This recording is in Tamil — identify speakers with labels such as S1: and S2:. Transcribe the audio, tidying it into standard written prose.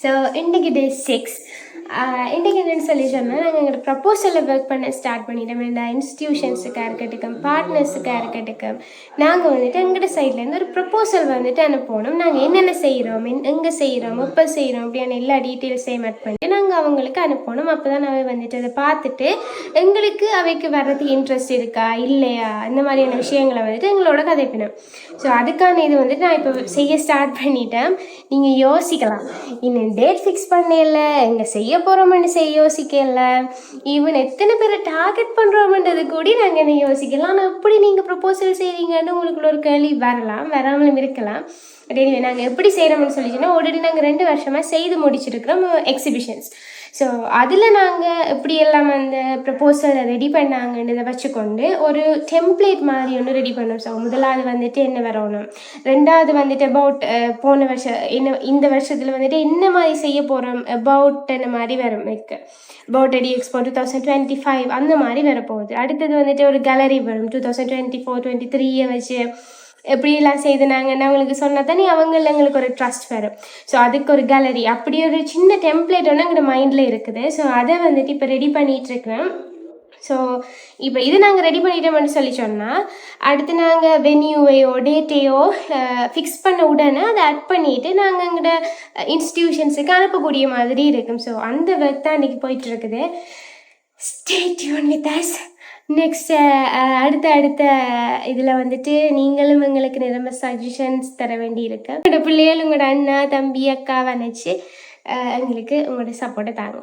S1: ஸோ இன்றைக்கு டே 6. இன்றைக்கு என்னென்னு சொல்லி சொன்னால் நாங்கள் எங்களோட ப்ரப்போசலில் ஒர்க் பண்ண ஸ்டார்ட் பண்ணிட்டோம். இந்த இன்ஸ்டிடியூஷன்ஸுக்காக இருக்கட்டும், பார்ட்னர்ஸுக்காக இருக்கட்டும், நாங்கள் வந்துட்டு எங்களோட சைட்லேருந்து ஒரு ப்ரப்போசல் வந்துட்டு அனுப்பணும். நாங்கள் என்னென்ன செய்கிறோம், எங்கே செய்கிறோம், எப்போ செய்கிறோம் அப்படியான எல்லா டீட்டெயில்ஸையும் ஆட் பண்ணிட்டு நாங்கள் அவங்களுக்கு அனுப்பணும். அப்போ தான் அவை வந்துட்டு அதை பார்த்துட்டு எங்களுக்கு அவைக்கு வர்றதுக்கு இன்ட்ரெஸ்ட் இருக்கா இல்லையா இந்த மாதிரியான விஷயங்களை வந்துட்டு எங்களோட கதைப்பினோம். ஸோ அதுக்கான இது வந்துட்டு நான் இப்போ செய்ய ஸ்டார்ட் பண்ணிட்டேன். நீங்கள் யோசிக்கலாம், இன்னும் டேட் ஃபிக்ஸ் பண்ணல, எங்கே செய்ய போகிறோம்னு யோசிக்கல, ஈவன் எத்தனை பேரை டார்கெட் பண்ணுறோம்ன்றது கூட நாங்கள் என்ன யோசிக்கலாம். ஆனால் எப்படி நீங்கள் ப்ரப்போசல் செய்கிறீங்கன்னு உங்களுக்குள்ள ஒரு கேள்வி வரலாம், வராமலும் இருக்கலாம். அதே நாங்கள் எப்படி செய்கிறோம்னு சொல்லிச்சுன்னா, ஆல்ரெடி நாங்கள் 2 வருஷமாக செய்து முடிச்சிருக்கிறோம் எக்ஸிபிஷன்ஸ். ஸோ அதில் நாங்கள் எப்படியெல்லாம் அந்த ப்ரப்போசலை ரெடி பண்ணாங்கன்றதை வச்சுக்கொண்டு ஒரு டெம்ப்ளேட் மாதிரி ஒன்று ரெடி பண்ணோம். ஸோ முதலாவது வந்துட்டு என்ன வரணும், ரெண்டாவது வந்துட்டு அபவுட் போன வருஷம் என்ன, இந்த வருஷத்தில் வந்துட்டு என்ன மாதிரி செய்ய போகிறோம் அபவுட் என்ன மாதிரி வரும், லைக் அபவுட் எடி எக்ஸ்போ 2025 அந்த மாதிரி வரப்போகுது. அடுத்தது வந்துட்டு ஒரு கேலரி வரும் 2024-23 வச்சு எப்படியெல்லாம் செய்துனாங்கன்னு அவங்களுக்கு சொன்னால் தானே அவங்கள எங்களுக்கு ஒரு ட்ரஸ்ட் வரும். ஸோ அதுக்கு ஒரு கேலரி அப்படி ஒரு சின்ன டெம்ப்ளேட் ஒன்று எங்களோட மைண்டில் இருக்குது. ஸோ அதை வந்துட்டு இப்போ ரெடி பண்ணிகிட்ருக்கிறேன். ஸோ இப்போ இது நாங்கள் ரெடி பண்ணிட்டோம்னு சொல்லி சொன்னால், அடுத்து நாங்கள் வென்யூவையோ டேட்டையோ ஃபிக்ஸ் பண்ண உடனே அதை ஆட் பண்ணிவிட்டு நாங்கள் எங்களோட இன்ஸ்டிடியூஷன்ஸுக்கு அனுப்பக்கூடிய மாதிரி இருக்கும். ஸோ அந்த ஒர்க் தான் இன்றைக்கி போயிட்டுருக்குது. Stay tune with us. Next அடுத்த இதில் வந்துட்டு நீங்களும் எங்களுக்கு நிரம்ப சஜஷன்ஸ் தர வேண்டி இருக்கு. உங்களோட பிள்ளைகள், உங்களோட அண்ணா தம்பி அக்காவை நினச்சி எங்களுக்கு உங்களோட சப்போர்ட்டை தாங்க.